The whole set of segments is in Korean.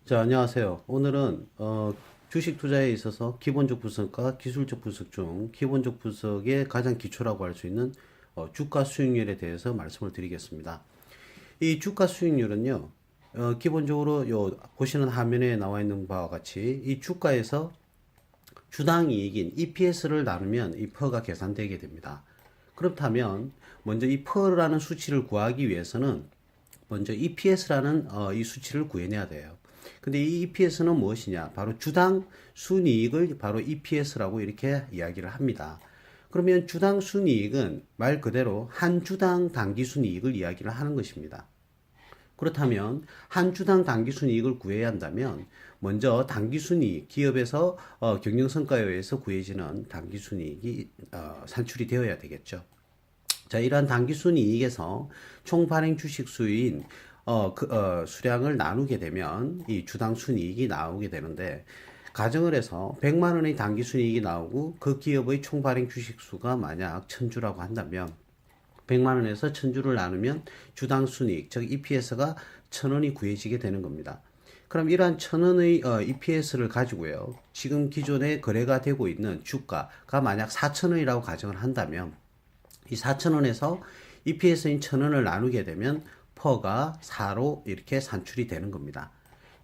자, 안녕하세요. 오늘은 주식 투자에 있어서 기본적 분석과 기술적 분석 중 기본적 분석의 가장 기초라고 할 수 있는 주가 수익률에 대해서 말씀을 드리겠습니다. 이 주가 수익률은요, 기본적으로 요 보시는 화면에 나와 있는 바와 같이 이 주가에서 주당 이익인 EPS를 나누면 이 퍼가 계산되게 됩니다. 그렇다면 먼저 이 퍼라는 수치를 구하기 위해서는 먼저 EPS라는 이 수치를 구해내야 돼요. 근데 이 EPS는 무엇이냐? 바로 주당 순이익을 바로 EPS라고 이렇게 이야기를 합니다. 그러면 주당 순이익은 말 그대로 한 주당 당기순이익을 이야기를 하는 것입니다. 그렇다면 한 주당 당기순이익을 구해야 한다면 먼저 당기순이익, 기업에서 경영성과에 의해서 구해지는 당기순이익이 산출이 되어야 되겠죠. 자, 이러한 당기순이익에서 총 발행 주식 수인 수량을 나누게 되면 이 주당 순이익이 나오게 되는데, 가정을 해서 100만 원의 당기순이익이 나오고 그 기업의 총 발행 주식 수가 만약 1000주라고 한다면 100만 원에서 1000주를 나누면 주당 순이익, 즉 EPS가 1000원이 구해지게 되는 겁니다. 그럼 이러한 1000원의 EPS를 가지고요, 지금 기존에 거래가 되고 있는 주가가 만약 4000원이라고 가정을 한다면 이 4,000원에서 EPS인 1,000원을 나누게 되면 퍼가 4로 이렇게 산출이 되는 겁니다.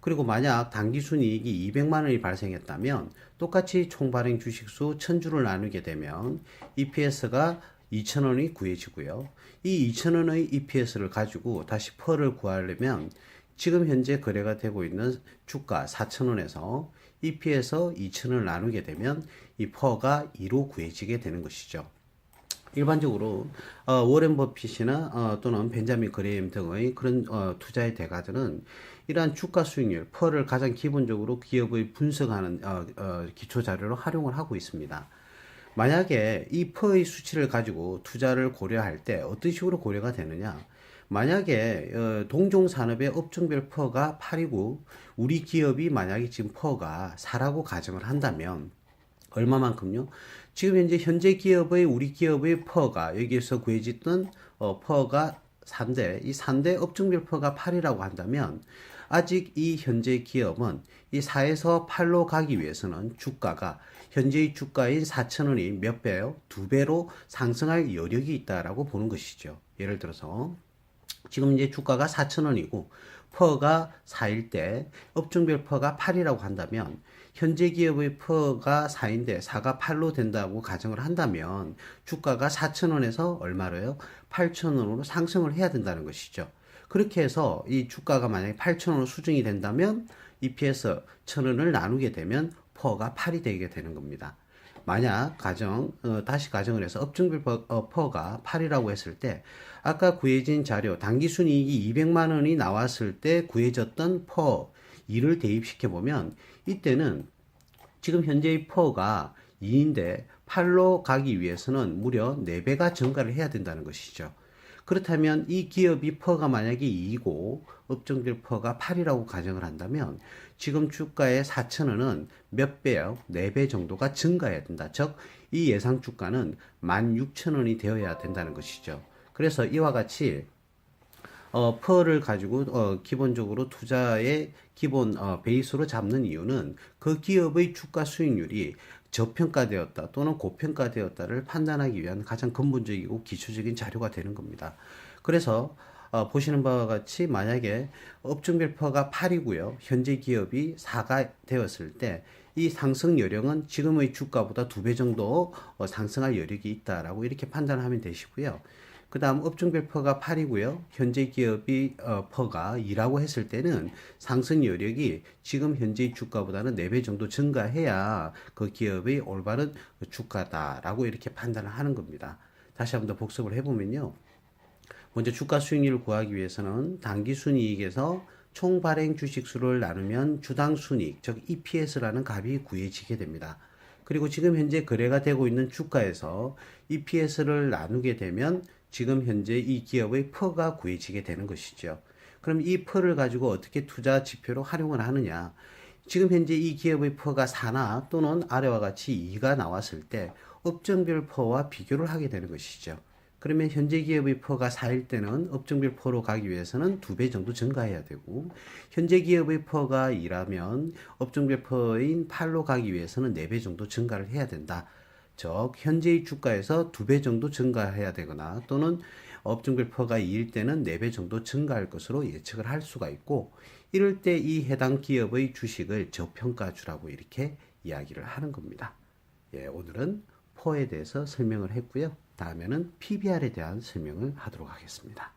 그리고 만약 당기순이익이 200만 원이 발생했다면 똑같이 총 발행 주식수 1000주를 나누게 되면 EPS가 2,000원이 구해지고요. 이 2,000원의 EPS를 가지고 다시 퍼를 구하려면 지금 현재 거래가 되고 있는 주가 4,000원에서 EPS 2,000원을 나누게 되면 이 퍼가 2로 구해지게 되는 것이죠. 일반적으로 워렌 버핏이나 또는 벤자민 그레임 등의 그런 투자의 대가들은 이러한 주가 수익률 퍼를 가장 기본적으로 기업의 분석하는 기초 자료로 활용을 하고 있습니다. 만약에 이 퍼의 수치를 가지고 투자를 고려할 때 어떤 식으로 고려가 되느냐? 만약에 동종 산업의 업종별 퍼가 8이고 우리 기업이 만약에 지금 퍼가 4라고 가정을 한다면 얼마만큼요? 지금 현재 기업의 우리 기업의 퍼가 여기에서 구해졌던 퍼가 3대, 이 3대 업종별 퍼가 8이라고 한다면 아직 이 현재 기업은 이 4에서 8로 가기 위해서는 주가가 현재의 주가인 4,000원이 몇 배요? 2배로 상승할 여력이 있다라고 보는 것이죠. 예를 들어서 지금 이제 주가가 4,000원이고 퍼가 4일 때 업종별 퍼가 8이라고 한다면 현재 기업의 퍼가 4인데 4가 8로 된다고 가정을 한다면 주가가 4,000원에서 얼마로요? 8,000원으로 상승을 해야 된다는 것이죠. 그렇게 해서 이 주가가 만약에 8,000원으로 수정이 된다면 EPS 1,000원을 나누게 되면 퍼가 8이 되게 되는 겁니다. 만약 다시 가정을 해서 업종별 퍼가 8이라고 했을 때 아까 구해진 자료 당기순이익이 200만 원이 나왔을 때 구해졌던 퍼 2를 대입시켜 보면 이때는 지금 현재의 퍼가 2인데 8로 가기 위해서는 무려 4배가 증가를 해야 된다는 것이죠. 그렇다면 이 기업이 퍼가 만약에 2이고 업종별 퍼가 8이라고 가정을 한다면 지금 주가의 4,000원은 몇 배요? 4배 정도가 증가해야 된다. 즉, 이 예상 주가는 16,000원이 되어야 된다는 것이죠. 그래서 이와 같이 퍼를 가지고 기본적으로 투자의 기본 베이스로 잡는 이유는 그 기업의 주가 수익률이 저평가되었다 또는 고평가되었다를 판단하기 위한 가장 근본적이고 기초적인 자료가 되는 겁니다. 그래서 보시는 바와 같이 만약에 업종별 퍼가 8이고요. 현재 기업이 4가 되었을 때 이 상승 여력은 지금의 주가보다 2배 정도 상승할 여력이 있다라고 이렇게 판단하면 되시고요. 그 다음 업종별 퍼가 8이고요. 현재 기업이 퍼가 2라고 했을 때는 상승 여력이 지금 현재 주가보다는 4배 정도 증가해야 그 기업의 올바른 주가다라고 이렇게 판단을 하는 겁니다. 다시 한번 더 복습을 해보면요. 먼저 주가 수익률을 구하기 위해서는 당기순이익에서 총 발행 주식수를 나누면 주당 순이익, 즉 EPS라는 값이 구해지게 됩니다. 그리고 지금 현재 거래가 되고 있는 주가에서 EPS를 나누게 되면 지금 현재 이 기업의 퍼가 구해지게 되는 것이죠. 그럼 이 퍼를 가지고 어떻게 투자 지표로 활용을 하느냐? 지금 현재 이 기업의 퍼가 4나 또는 아래와 같이 2가 나왔을 때 업종별 퍼와 비교를 하게 되는 것이죠. 그러면 현재 기업의 퍼가 4일 때는 업종별 퍼로 가기 위해서는 2배 정도 증가해야 되고, 현재 기업의 퍼가 2라면 업종별 퍼인 8로 가기 위해서는 4배 정도 증가를 해야 된다. 즉 현재의 주가에서 2배 정도 증가해야 되거나 또는 업종별 퍼가 2일 때는 4배 정도 증가할 것으로 예측을 할 수가 있고, 이럴 때 이 해당 기업의 주식을 저평가주라고 이렇게 이야기를 하는 겁니다. 예, 오늘은 퍼에 대해서 설명을 했고요. 다음에는 PBR에 대한 설명을 하도록 하겠습니다.